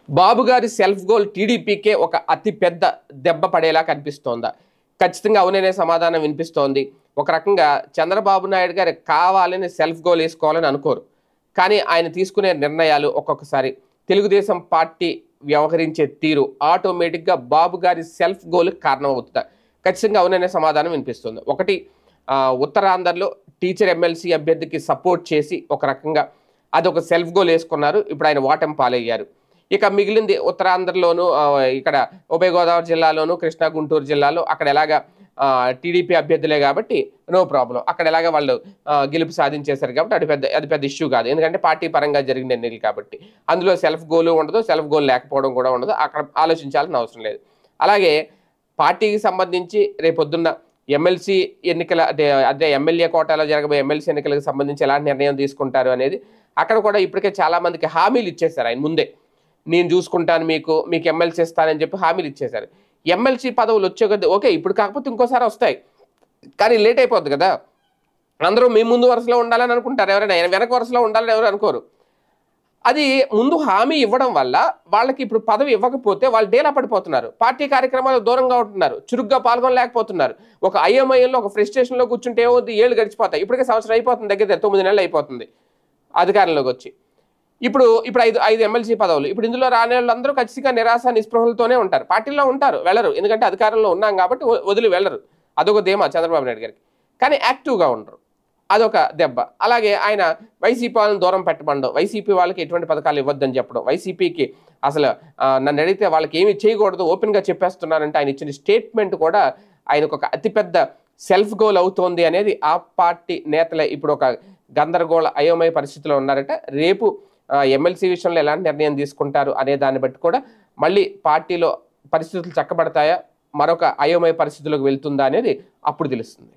బాబు గారి self goal టీడీపీకే ఒక అతి పెద్ద దెబ్బ పడేలా కనిపిస్తోందా? ఖచ్చితంగా అవుననే సమాధానం వినిపిస్తోంది. ఒక రకంగా చంద్రబాబు నాయుడు గారు కావాలని సెల్ఫ్ గోల్ వేసుకోవాలని అనుకోరు. కానీ ఆయన తీసుకునే నిర్ణయాలు ఒక్కొక్కసారి తెలుగుదేశం పార్టీ వ్యవహరించే తీరు ఆటోమేటిక్గా బాబు గారి సెల్ఫ్ గోల్ కారణం అవుతుందా? ఖచ్చితంగా అవుననే సమాధానం వినిపిస్తుంది. ఒకటి, ఉత్తరాంధ్రలో టీచర్ ఎమ్మెల్సీ అభ్యర్థికి సపోర్ట్ చేసి ఒక రకంగా అదొక సెల్ఫ్ గోల్ వేసుకున్నారు. ఇప్పుడు ఆయన ఓటమి పాలయ్యారు. ఇక మిగిలింది ఉత్తరాంధ్రలోను, ఇక్కడ ఉభయ గోదావరి జిల్లాలోను, కృష్ణా గుంటూరు జిల్లాలో అక్కడ ఎలాగా టీడీపీ అభ్యర్థులే కాబట్టి నో ప్రాబ్లం. అక్కడ ఎలాగా వాళ్ళు గెలుపు సాధించేశారు కాబట్టి అది పెద్ద ఇష్యూ కాదు. ఎందుకంటే పార్టీ పరంగా జరిగిన ఎన్నికలు కాబట్టి అందులో సెల్ఫ్ గోల్ ఉండదు, సెల్ఫ్ గోల్ లేకపోవడం కూడా ఉండదు. అక్కడ ఆలోచించాల్సిన అవసరం లేదు. అలాగే పార్టీకి సంబంధించి రేపొద్దున్న ఎమ్మెల్సీ ఎన్నికల అదే ఎమ్మెల్యే కోటాలో జరగబోయే ఎమ్మెల్సీ ఎన్నికలకు సంబంధించి ఎలాంటి నిర్ణయం తీసుకుంటారు అనేది అక్కడ కూడా ఇప్పటికే చాలా మందికి హామీలు ఇచ్చేశారు ఆయన ముందే. నేను చూసుకుంటాను, మీకు ఎమ్మెల్సీ ఇస్తానని చెప్పి హామీలు ఇచ్చేశారు. ఎమ్మెల్సీ పదవులు వచ్చే కొద్దీ ఓకే, ఇప్పుడు కాకపోతే ఇంకోసారి వస్తాయి, కానీ లేట్ అయిపోద్ది కదా. అందరూ మీ ముందు వరుసలో ఉండాలని అనుకుంటారు, ఎవరైనా వెనక వరుసలో ఉండాలని ఎవరు అనుకోరు. అది ముందు హామీ ఇవ్వడం వల్ల వాళ్ళకి ఇప్పుడు పదవి ఇవ్వకపోతే వాళ్ళు డేలా పడిపోతున్నారు, పార్టీ కార్యక్రమాలు దూరంగా ఉంటున్నారు, చురుగ్గా పాల్గొనలేకపోతున్నారు. ఒక ఐఎంఐఎంలో ఒక ఫ్రస్ట్రేషన్లో కూర్చుంటే ఏమవుతుంది, ఏళ్ళు గడిచిపోతాయి. ఇప్పటికే సంవత్సరం అయిపోతుంది, దగ్గర 9 నెలలు అయిపోతుంది అధికారంలోకి వచ్చి. ఇప్పుడు ఐదు ఎమ్మెల్సీ పదవులు. ఇప్పుడు ఇందులో రాని వాళ్ళందరూ ఖచ్చితంగా నిరాశ నిస్పృహలతోనే ఉంటారు. పార్టీలో ఉంటారు, వెళ్ళరు. ఎందుకంటే అధికారంలో ఉన్నాం కాబట్టి వదిలి వెళ్ళరు. అదొక ధీమా చంద్రబాబు నాయుడు గారికి. కానీ యాక్టివ్గా ఉండరు, అదొక దెబ్బ. అలాగే ఆయన వైసీపీ వాళ్ళని దూరం పెట్టమండవు, వైసీపీ వాళ్ళకి ఎటువంటి పథకాలు ఇవ్వద్దని చెప్పడం, వైసీపీకి అసలు నన్ను అడిగితే వాళ్ళకి ఏమి చేయకూడదు ఓపెన్గా చెప్పేస్తున్నారంటే ఆయన ఇచ్చిన స్టేట్మెంట్ కూడా ఆయనకు ఒక అతిపెద్ద సెల్ఫ్ గోల్ అవుతోంది అనేది ఆ పార్టీ నేతలే ఇప్పుడు ఒక గందరగోళ అయోమయ పరిస్థితిలో ఉన్నారట. రేపు ఎమ్మెల్సీ విషయంలో ఎలాంటి నిర్ణయం తీసుకుంటారు అనే దాన్ని బట్టి కూడా మళ్ళీ పార్టీలో పరిస్థితులు చక్కబడతాయా, మరొక అయోమయ పరిస్థితులకు వెళ్తుందా అనేది అప్పుడు తెలుస్తుంది.